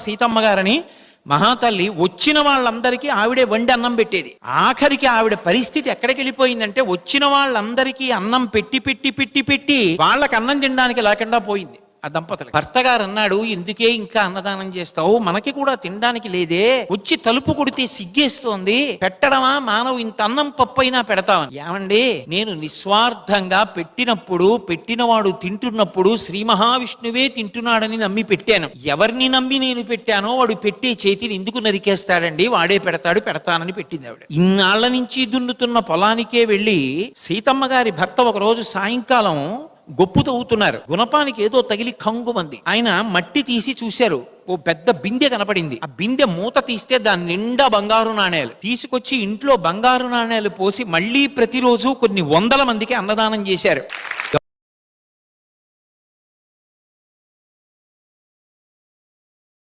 సీతమ్మ గారని మహాతల్లి వచ్చిన వాళ్ళందరికీ ఆవిడే వండి అన్నం పెట్టేది. ఆఖరికి ఆవిడ పరిస్థితి ఎక్కడికి వెళ్ళిపోయిందంటే వచ్చిన వాళ్ళందరికీ అన్నం పెట్టి పెట్టి పెట్టి పెట్టి వాళ్ళకి అన్నం తినడానికి లేకుండా పోయింది. ఆ దంపతులు భర్త గారు అన్నాడు, ఎందుకే ఇంకా అన్నదానం చేస్తావు, మనకి కూడా తినడానికి లేదే, వచ్చి తలుపు కొడితే సిగ్గేస్తోంది, పెట్టడమా మానవు, ఇంత అన్నం పప్పు అయినా పెడతామని. ఏమండి, నేను నిస్వార్థంగా పెట్టినప్పుడు పెట్టినవాడు తింటున్నప్పుడు శ్రీ మహావిష్ణువే తింటున్నాడని నమ్మి పెట్టాను. ఎవరిని నమ్మి నేను పెట్టానో వాడు పెట్టే చేతిని ఎందుకు నరికేస్తాడండి, వాడే పెడతానని పెట్టింది ఆవిడ. ఇన్నాళ్ల నుంచి దున్నుతున్న పొలానికే వెళ్ళి సీతమ్మ గారి భర్త ఒకరోజు సాయంకాలం గొప్పు తవ్వుతున్నారు. గుణపానికి ఏదో తగిలి కంగుమంది. ఆయన మట్టి తీసి చూశారు, ఓ పెద్ద బిందె కనపడింది. ఆ బిందె మూత తీస్తే దాని నిండా బంగారు నాణేలు. తీసుకొచ్చి ఇంట్లో బంగారు నాణేలు పోసి మళ్ళీ ప్రతిరోజు కొన్ని 100 మందికి అన్నదానం చేశారు.